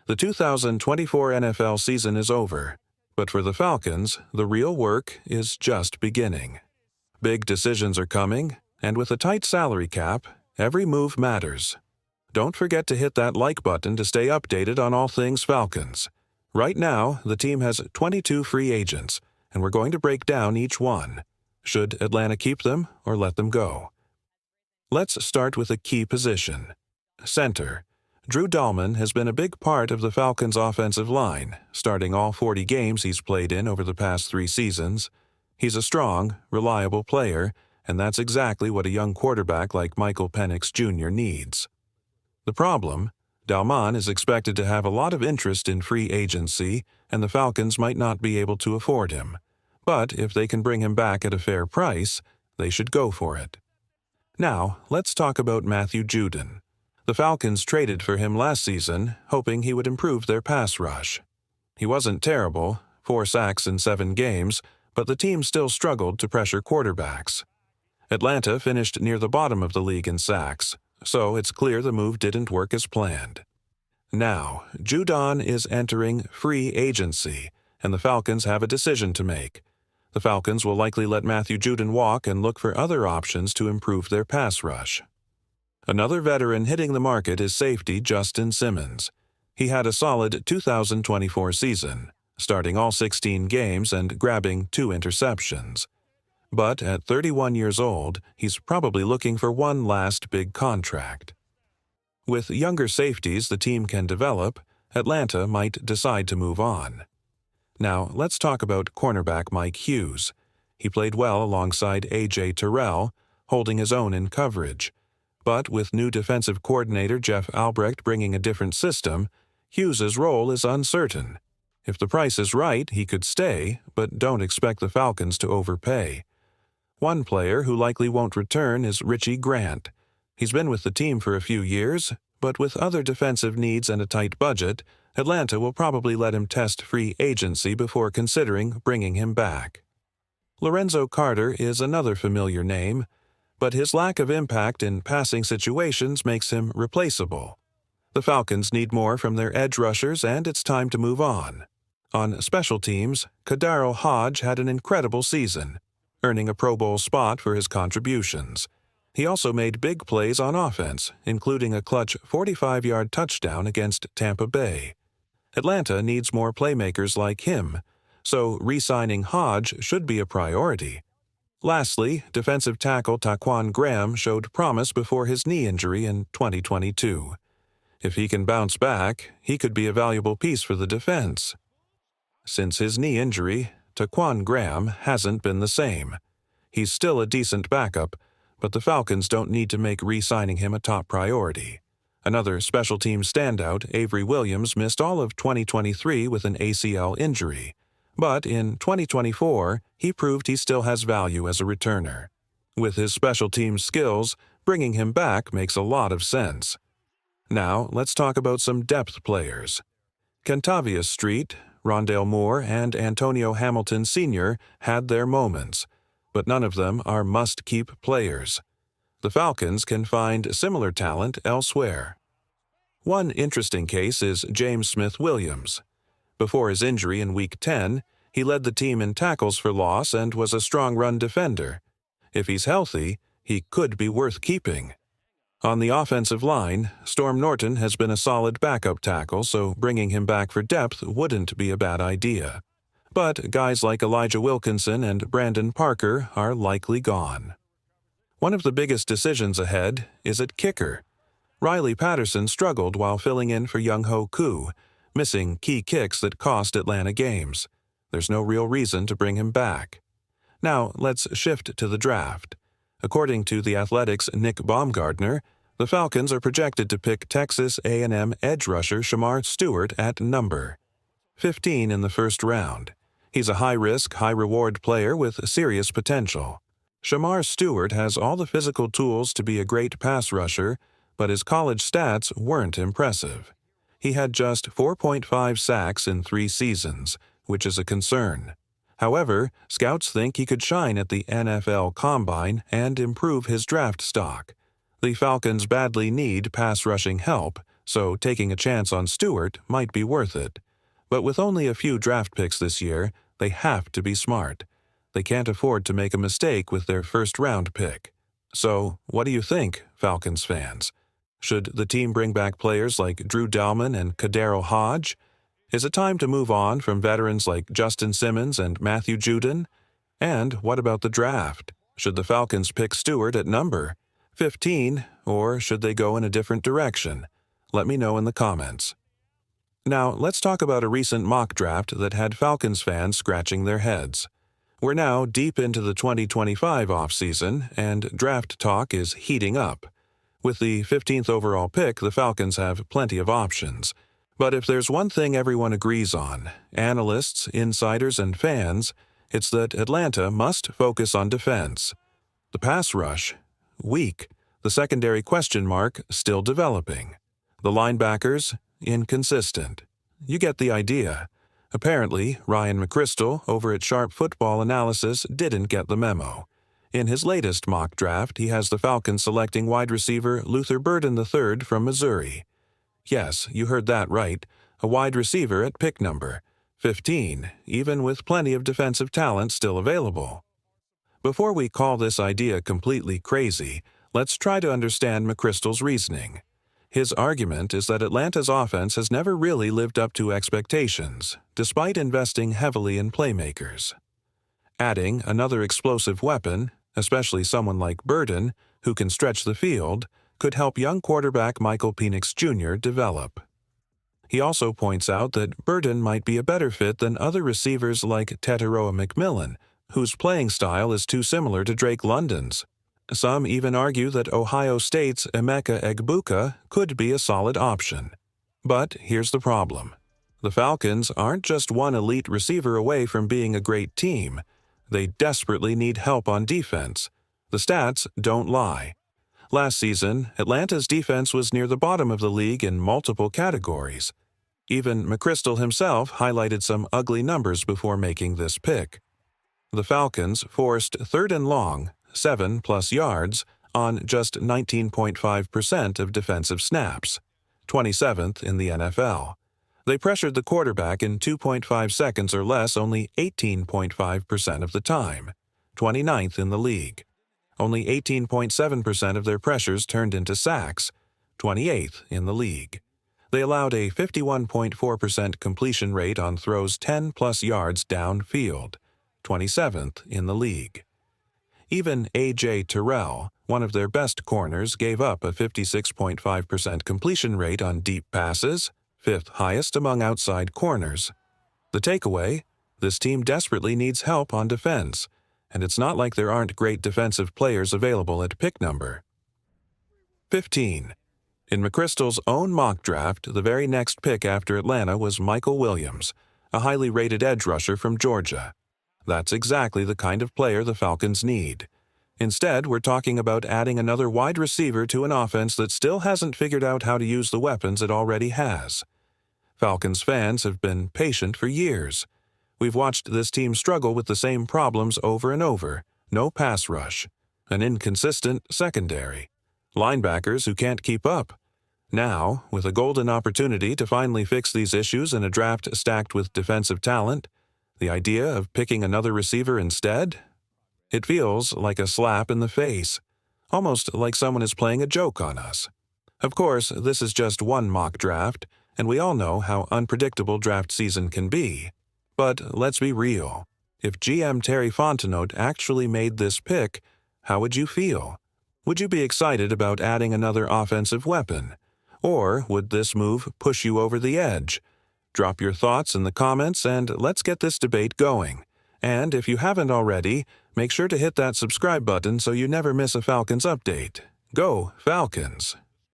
The 2024 NFL season is over, but for the Falcons, the real work is just beginning. Big decisions are coming, and with a tight salary cap, every move matters. Don't forget to hit that like button to stay updated on all things Falcons. Right now, the team has 22 free agents, and we're going to break down each one. Should Atlanta keep them or let them go? Let's start with a key position. Center. Drew Dahlman has been a big part of the Falcons' offensive line, starting all 40 games he's played in over the past 3 seasons. He's a strong, reliable player, and that's exactly what a young quarterback like Michael Penix Jr. needs. The problem? Dahlman is expected to have a lot of interest in free agency, and the Falcons might not be able to afford him. But if they can bring him back at a fair price, they should go for it. Now, let's talk about Matthew Judon. The Falcons traded for him last season, hoping he would improve their pass rush. He wasn't terrible, 4 sacks in 7 games, but the team still struggled to pressure quarterbacks. Atlanta finished near the bottom of the league in sacks, so it's clear the move didn't work as planned. Now, Judon is entering free agency, and the Falcons have a decision to make. The Falcons will likely let Matthew Judon walk and look for other options to improve their pass rush. Another veteran hitting the market is safety Justin Simmons. He had a solid 2024 season, starting all 16 games and grabbing 2 interceptions. But at 31 years old, he's probably looking for one last big contract. With younger safeties the team can develop, Atlanta might decide to move on. Now, let's talk about cornerback Mike Hughes. He played well alongside A.J. Terrell, holding his own in coverage. But with new defensive coordinator Jeff Albrecht bringing a different system, Hughes's role is uncertain. If the price is right, he could stay, but don't expect the Falcons to overpay. One player who likely won't return is Richie Grant. He's been with the team for a few years, but with other defensive needs and a tight budget, Atlanta will probably let him test free agency before considering bringing him back. Lorenzo Carter is another familiar name, but his lack of impact in passing situations makes him replaceable. The Falcons need more from their edge rushers, and it's time to move on. On special teams, Kadaro Hodge had an incredible season, earning a Pro Bowl spot for his contributions. He also made big plays on offense, including a clutch 45-yard touchdown against Tampa Bay. Atlanta needs more playmakers like him, so re-signing Hodge should be a priority. Lastly, defensive tackle Taquan Graham showed promise before his knee injury in 2022. If he can bounce back, he could be a valuable piece for the defense. Since his knee injury, Taquan Graham hasn't been the same. He's still a decent backup, but the Falcons don't need to make re-signing him a top priority. Another special team standout, Avery Williams, missed all of 2023 with an ACL injury. But in 2024, he proved he still has value as a returner. With his special team skills, bringing him back makes a lot of sense. Now, let's talk about some depth players. Kentavious Street, Rondale Moore, and Antonio Hamilton Sr. had their moments, but none of them are must-keep players. The Falcons can find similar talent elsewhere. One interesting case is James Smith-Williams. Before his injury in Week 10, he led the team in tackles for loss and was a strong run defender. If he's healthy, he could be worth keeping. On the offensive line, Storm Norton has been a solid backup tackle, so bringing him back for depth wouldn't be a bad idea. But guys like Elijah Wilkinson and Brandon Parker are likely gone. One of the biggest decisions ahead is at kicker. Riley Patterson struggled while filling in for Younghoe Koo, missing key kicks that cost Atlanta games. There's no real reason to bring him back. Now, let's shift to the draft. According to The Athletic's Nick Baumgardner, the Falcons are projected to pick Texas A&M edge rusher Shamar Stewart at number 15 in the first round. He's a high-risk, high-reward player with serious potential. Shamar Stewart has all the physical tools to be a great pass rusher, but his college stats weren't impressive. He had just 4.5 sacks in 3 seasons, which is a concern. However, scouts think he could shine at the NFL Combine and improve his draft stock. The Falcons badly need pass rushing help, so taking a chance on Stewart might be worth it. But with only a few draft picks this year, they have to be smart. They can't afford to make a mistake with their first-round pick. So, what do you think, Falcons fans? Should the team bring back players like Drew Dalman and Kadero Hodge? Is it time to move on from veterans like Justin Simmons and Matthew Judon? And what about the draft? Should the Falcons pick Stewart at number 15, or should they go in a different direction? Let me know in the comments. Now, let's talk about a recent mock draft that had Falcons fans scratching their heads. We're now deep into the 2025 offseason, and draft talk is heating up. With the 15th overall pick, the Falcons have plenty of options. But if there's one thing everyone agrees on, analysts, insiders, and fans, it's that Atlanta must focus on defense. The pass rush, weak. The secondary question mark, still developing. The linebackers, inconsistent. You get the idea. Apparently, Ryan McChrystal over at Sharp Football Analysis didn't get the memo. In his latest mock draft, he has the Falcons selecting wide receiver Luther Burden III from Missouri. Yes, you heard that right, a wide receiver at pick number 15, even with plenty of defensive talent still available. Before we call this idea completely crazy, let's try to understand McChrystal's reasoning. His argument is that Atlanta's offense has never really lived up to expectations, despite investing heavily in playmakers. Adding another explosive weapon, especially someone like Burden, who can stretch the field, could help young quarterback Michael Penix Jr. develop. He also points out that Burden might be a better fit than other receivers like Teteroa McMillan, whose playing style is too similar to Drake London's. Some even argue that Ohio State's Emeka Egbuka could be a solid option. But here's the problem. The Falcons aren't just one elite receiver away from being a great team. They desperately need help on defense. The stats don't lie. Last season, Atlanta's defense was near the bottom of the league in multiple categories. Even McChrystal himself highlighted some ugly numbers before making this pick. The Falcons forced 3rd and long, 7+ yards, on just 19.5% of defensive snaps, 27th in the NFL. They pressured the quarterback in 2.5 seconds or less only 18.5% of the time, 29th in the league. Only 18.7% of their pressures turned into sacks, 28th in the league. They allowed a 51.4% completion rate on throws 10+ yards downfield, 27th in the league. Even A.J. Terrell, one of their best corners, gave up a 56.5% completion rate on deep passes, 5th highest among outside corners. The takeaway? This team desperately needs help on defense, and it's not like there aren't great defensive players available at pick number 15. In McChrystal's own mock draft, the very next pick after Atlanta was Michael Williams, a highly rated edge rusher from Georgia. That's exactly the kind of player the Falcons need. Instead, we're talking about adding another wide receiver to an offense that still hasn't figured out how to use the weapons it already has. Falcons fans have been patient for years. We've watched this team struggle with the same problems over and over. No pass rush, an inconsistent secondary, linebackers who can't keep up. Now, with a golden opportunity to finally fix these issues in a draft stacked with defensive talent, the idea of picking another receiver instead? It feels like a slap in the face, almost like someone is playing a joke on us. Of course, this is just one mock draft, and we all know how unpredictable draft season can be. But let's be real. If GM Terry Fontenot actually made this pick, how would you feel? Would you be excited about adding another offensive weapon? Or would this move push you over the edge? Drop your thoughts in the comments and let's get this debate going. And if you haven't already, make sure to hit that subscribe button so you never miss a Falcons update. Go, Falcons!